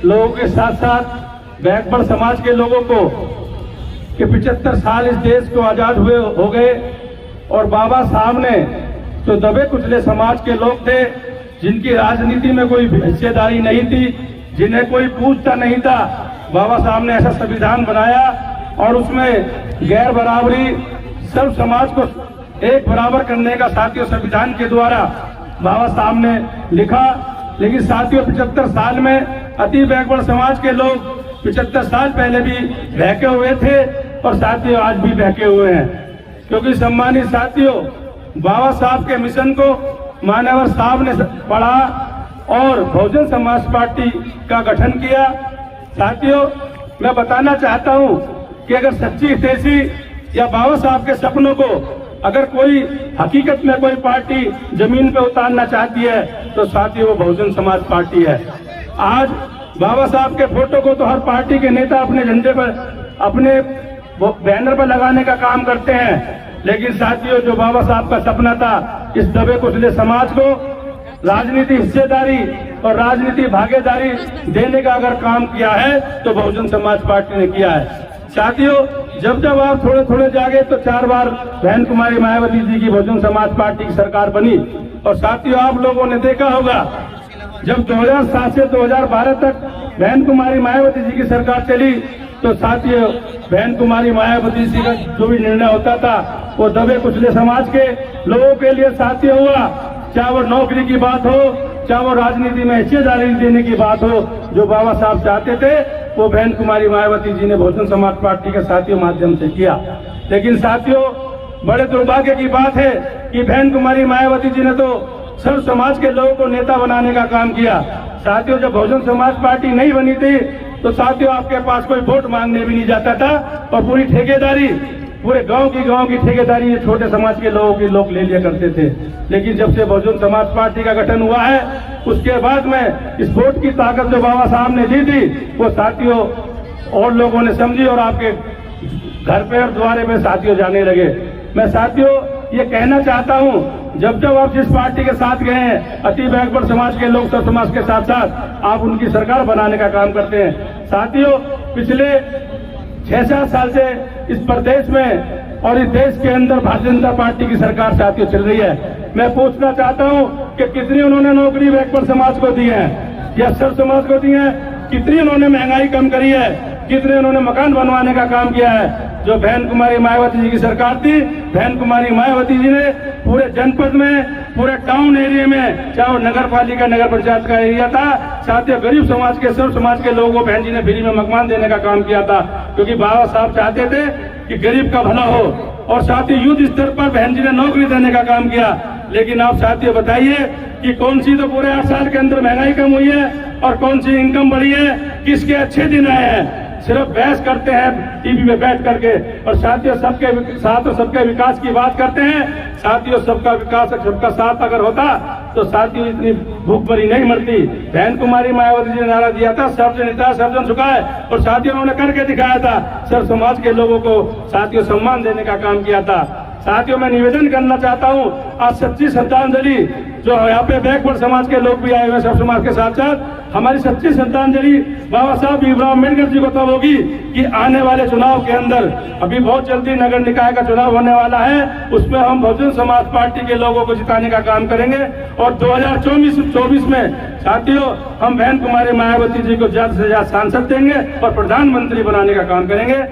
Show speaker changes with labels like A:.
A: लोगों के साथ साथ बैकवर्ड समाज के लोगों को कि 75 साल इस देश को आजाद हुए हो गए और बाबा साहब ने तो दबे कुचले समाज के लोग थे, जिनकी राजनीति में कोई हिस्सेदारी नहीं थी, जिन्हें कोई पूछता नहीं था। बाबा साहब ने ऐसा संविधान बनाया और उसमें गैर बराबरी, सब समाज को एक बराबर करने का साथियों संविधान के द्वारा बाबा साहब ने लिखा। लेकिन साथियों 75 साल में अति बैकवर्ड समाज के लोग 75 साल पहले भी बहके हुए थे और साथियों आज भी बहके हुए हैं, क्योंकि सम्मानित साथियों बाबा साहब के मिशन को मान्यवर साहब ने पढ़ा और बहुजन समाज पार्टी का गठन किया। साथियों मैं बताना चाहता हूं कि अगर सच्ची हितैषी या बाबा साहब के सपनों को अगर कोई हकीकत में कोई पार्टी जमीन पे उतारना चाहती है तो साथियों वो बहुजन समाज पार्टी है। आज बाबा साहब के फोटो को तो हर पार्टी के नेता अपने झंडे पर, अपने बैनर पर लगाने का काम करते हैं, लेकिन साथियों जो बाबा साहब का सपना था इस दबे कुचले समाज को राजनीति हिस्सेदारी और राजनीति भागीदारी देने का अगर काम किया है तो बहुजन समाज पार्टी ने किया है। साथियों जब जब आप थोड़े थोड़े जागे तो 4 बार बहन कुमारी मायावती जी की बहुजन समाज पार्टी की सरकार बनी। और साथियों आप लोगों ने देखा होगा जब 2007 से 2012 तक बहन कुमारी मायावती जी की सरकार चली तो साथियों बहन कुमारी मायावती जी का जो भी निर्णय होता था वो दबे कुचले समाज के लोगों के लिए साथियों हुआ, चाहे वो नौकरी की बात हो, चाहे वो राजनीति में हिस्सेदारी देने की बात हो। जो बाबा साहब चाहते थे वो बहन कुमारी मायावती जी ने बहुजन समाज पार्टी के साथियों माध्यम से किया। लेकिन साथियों बड़े दुर्भाग्य की बात है कि बहन कुमारी मायावती जी ने तो सर्व समाज के लोगों को नेता बनाने का काम किया। साथियों जब बहुजन समाज पार्टी नहीं बनी थी तो साथियों आपके पास कोई वोट मांगने भी नहीं जाता था और पूरी ठेकेदारी, पूरे गांव की ठेकेदारी ये छोटे समाज के लोगों के लोग ले लिया करते थे। लेकिन जब से बहुजन समाज पार्टी का गठन हुआ है उसके बाद में इस वोट की ताकत जो बाबा साहब ने दी थी वो साथियों और लोगों ने समझी और आपके घर पे और द्वारे पे साथियों जाने लगे। मैं साथियों ये कहना चाहता हूँ जब जब आप जिस पार्टी के साथ गए हैं अति बैकवर्ड समाज के लोग सब समाज के साथ साथ आप उनकी सरकार बनाने का काम करते हैं। साथियों पिछले 6-7 साल से इस प्रदेश में और इस देश के अंदर भारतीय जनता पार्टी की सरकार साथियों चल रही है। मैं पूछना चाहता हूं कि कितनी उन्होंने नौकरी बैकवर्ड समाज को दी है या सर्व समाज को दी है, कितनी उन्होंने महंगाई कम करी है, कितने उन्होंने मकान बनवाने का काम किया है। जो बहन कुमारी मायावती जी की सरकार थी, बहन कुमारी मायावती जी ने पूरे जनपद में, पूरे टाउन एरिया में, चाहे नगर पालिका नगर पंचायत का एरिया था, साथियों गरीब समाज के सर्व समाज के लोगों को बहन जी ने फ्री में मकान देने का काम किया था, क्योंकि बाबा साहब चाहते थे कि गरीब का भला हो। और साथियों युद्ध स्तर पर बहन जी ने नौकरी देने का काम किया। लेकिन आप साथियों बताइए कि कौन सी तो पूरे 8 साल के अंदर महंगाई कम हुई है और कौन सी इनकम बढ़ी है, किसके अच्छे दिन आए हैं। सिर्फ बहस करते हैं टीवी में बैठ करके और साथियों सबके साथ और सबके विकास की बात करते हैं। साथियों सबका विकास और सबका साथ अगर होता तो साथियों इतनी भूखमरी नहीं मरती। बहन कुमारी मायावती जी ने नारा दिया था सर्वजन हिताय सर्वजन सुखाय, और साथियों उन्होंने करके दिखाया था। सर्व समाज के लोगों को साथियों सम्मान देने का काम किया था। साथियों मैं निवेदन करना चाहता हूं आज सच्ची श्रद्धांजलि जो यहाँ पे बैकवर्ड समाज के लोग भी आए हुए सब समाज के साथ साथ हमारी सच्ची श्रद्धांजलि बाबा साहब भीमराव अम्बेडकर जी को तब होगी कि आने वाले चुनाव के अंदर, अभी बहुत जल्दी नगर निकाय का चुनाव होने वाला है, उसमें हम बहुजन समाज पार्टी के लोगों को जिताने का काम करेंगे और 2024 में साथियों हम बहन कुमारी मायावती जी को ज्यादा से ज्यादा सांसद देंगे और प्रधानमंत्री बनाने का काम करेंगे।